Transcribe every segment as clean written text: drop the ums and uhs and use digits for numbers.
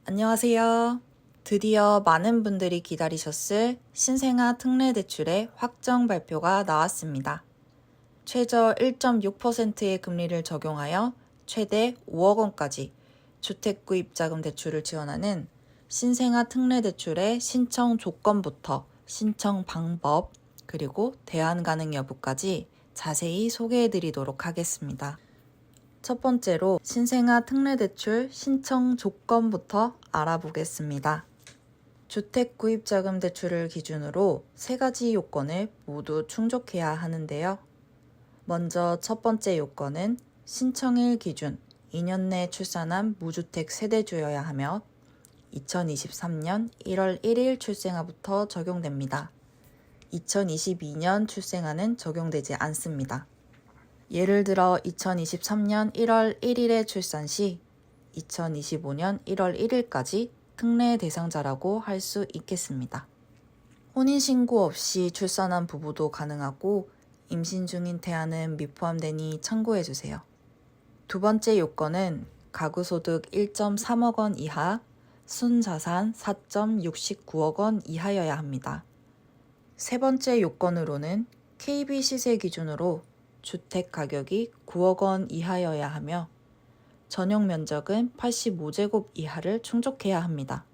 안녕하세요. 드디어 많은 분들이 기다리셨을 신생아 특례대출의 확정 발표가 나왔습니다. 최저 1.6%의 금리를 적용하여 최대 5억 원까지 주택구입자금 대출을 지원하는 신생아 특례대출의 신청 조건부터 신청 방법, 그리고 대안 가능 여부까지 자세히 소개해 드리도록 하겠습니다. 첫 번째로 신생아 특례대출 신청 조건부터 알아보겠습니다. 주택구입자금 대출을 기준으로 3가지 요건을 모두 충족해야 하는데요. 먼저 첫 번째 요건은 신청일 기준 2년 내 출산한 무주택 세대주여야 하며 2023년 1월 1일 출생아부터 적용됩니다. 2022년 출생아는 적용되지 않습니다. 예를 들어 2023년 1월 1일에 출산 시 2025년 1월 1일까지 특례 대상자라고 할 수 있겠습니다. 혼인신고 없이 출산한 부부도 가능하고 임신 중인 태아는 미포함되니 참고해주세요. 두 번째 요건은 가구소득 1.3억 원 이하, 순자산 4.69억 원 이하여야 합니다. 세 번째 요건으로는 KB 시세 기준으로 주택 가격이 9억 원 이하여야 하며 전용 면적은 85제곱 이하를 충족해야 합니다.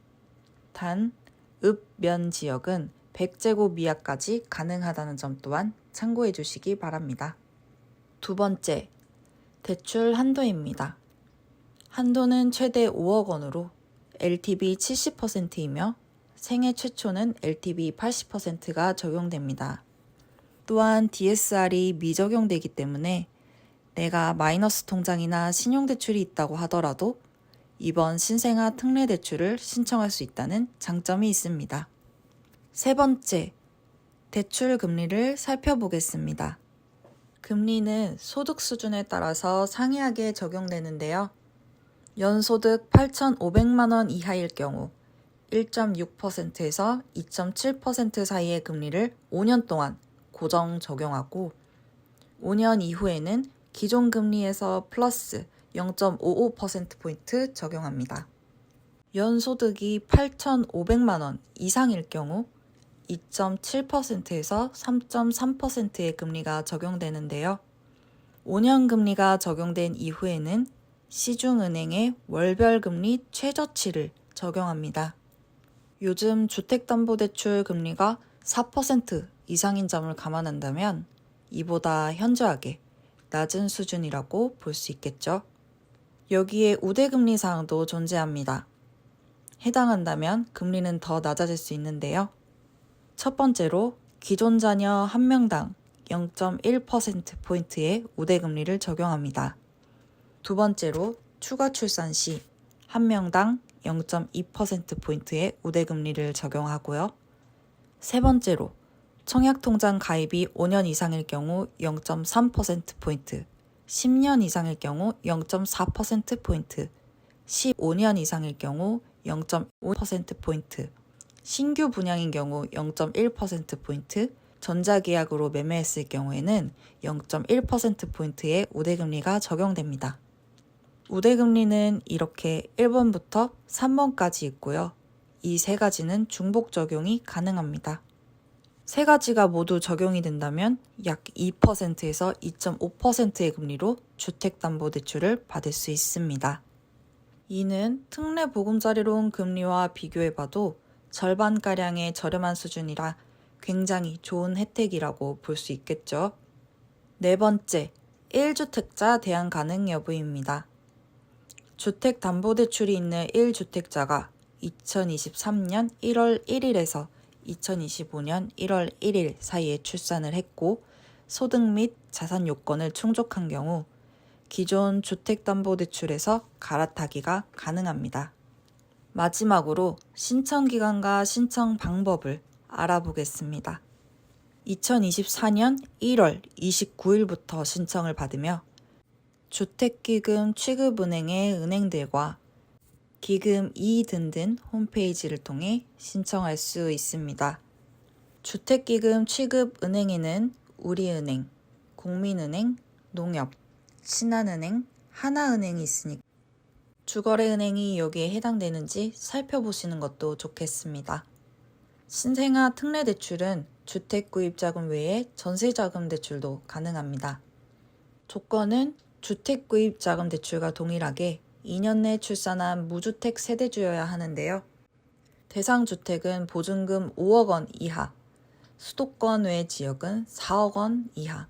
단, 읍, 면 지역은 100제곱 이하까지 가능하다는 점 또한 참고해 주시기 바랍니다. 두 번째, 대출 한도입니다. 한도는 최대 5억 원으로 LTV 70%이며 생애 최초는 LTV 80%가 적용됩니다. 또한 DSR이 미적용되기 때문에 내가 마이너스 통장이나 신용대출이 있다고 하더라도 이번 신생아 특례대출을 신청할 수 있다는 장점이 있습니다. 세 번째, 대출 금리를 살펴보겠습니다. 금리는 소득 수준에 따라서 상이하게 적용되는데요. 연소득 8,500만 원 이하일 경우 1.6%에서 2.7% 사이의 금리를 5년 동안 고정 적용하고 5년 이후에는 기존 금리에서 플러스 0.55%포인트 적용합니다. 연소득이 8,500만 원 이상일 경우 2.7%에서 3.3%의 금리가 적용되는데요. 5년 금리가 적용된 이후에는 시중은행의 월별 금리 최저치를 적용합니다. 요즘 주택담보대출 금리가 4% 이상인 점을 감안한다면 이보다 현저하게 낮은 수준이라고 볼 수 있겠죠. 여기에 우대금리 사항도 존재합니다. 해당한다면 금리는 더 낮아질 수 있는데요. 첫 번째로 기존 자녀 1명당 0.1%포인트의 우대금리를 적용합니다. 두 번째로 추가 출산 시 1명당 0.2%포인트의 우대금리를 적용하고요. 세 번째로 청약통장 가입이 5년 이상일 경우 0.3%포인트, 10년 이상일 경우 0.4%포인트, 15년 이상일 경우 0.5%포인트, 신규 분양인 경우 0.1%포인트, 전자계약으로 매매했을 경우에는 0.1%포인트의 우대금리가 적용됩니다. 우대금리는 이렇게 1번부터 3번까지 있고요. 이 세 가지는 중복 적용이 가능합니다. 세 가지가 모두 적용이 된다면 약 2%에서 2.5%의 금리로 주택담보대출을 받을 수 있습니다. 이는 특례 보금자리로 온 금리와 비교해봐도 절반가량의 저렴한 수준이라 굉장히 좋은 혜택이라고 볼 수 있겠죠. 네 번째, 1주택자 대안 가능 여부입니다. 주택담보대출이 있는 1주택자가 2023년 1월 1일에서 2025년 1월 1일 사이에 출산을 했고 소득 및 자산 요건을 충족한 경우 기존 주택담보대출에서 갈아타기가 가능합니다. 마지막으로 신청 기간과 신청 방법을 알아보겠습니다. 2024년 1월 29일부터 신청을 받으며 주택기금 취급은행의 은행들과 기금 등등 홈페이지를 통해 신청할 수 있습니다. 주택기금 취급은행에는 우리은행, 국민은행, 농협, 신한은행, 하나은행이 있으니 주거래은행이 여기에 해당되는지 살펴보시는 것도 좋겠습니다. 신생아 특례대출은 주택구입자금 외에 전세자금 대출도 가능합니다. 조건은 주택구입자금 대출과 동일하게 2년 내 출산한 무주택 세대주여야 하는데요. 대상 주택은 보증금 5억 원 이하, 수도권 외 지역은 4억 원 이하,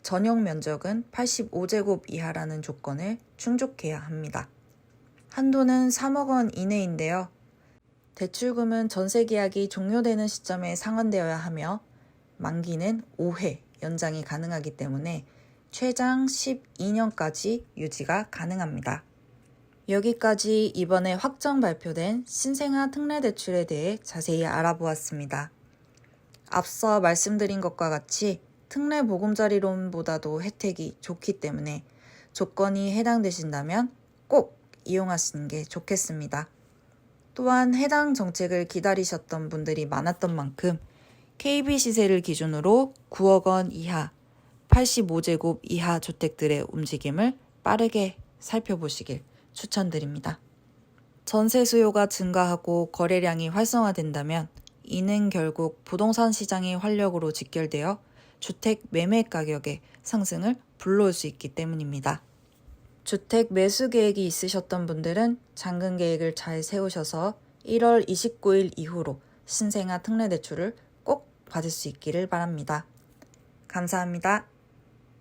전용 면적은 85제곱 이하라는 조건을 충족해야 합니다. 한도는 3억 원 이내인데요. 대출금은 전세계약이 종료되는 시점에 상환되어야 하며 만기는 5회 연장이 가능하기 때문에 최장 12년까지 유지가 가능합니다. 여기까지 이번에 확정 발표된 신생아 특례대출에 대해 자세히 알아보았습니다. 앞서 말씀드린 것과 같이 특례보금자리론보다도 혜택이 좋기 때문에 조건이 해당되신다면 꼭 이용하시는 게 좋겠습니다. 또한 해당 정책을 기다리셨던 분들이 많았던 만큼 KB 시세를 기준으로 9억 원 이하, 85제곱 이하 주택들의 움직임을 빠르게 살펴보시길 추천드립니다. 전세 수요가 증가하고 거래량이 활성화된다면 이는 결국 부동산 시장의 활력으로 직결되어 주택 매매 가격의 상승을 불러올 수 있기 때문입니다. 주택 매수 계획이 있으셨던 분들은 잔금 계획을 잘 세우셔서 1월 29일 이후로 신생아 특례대출을 꼭 받을 수 있기를 바랍니다. 감사합니다.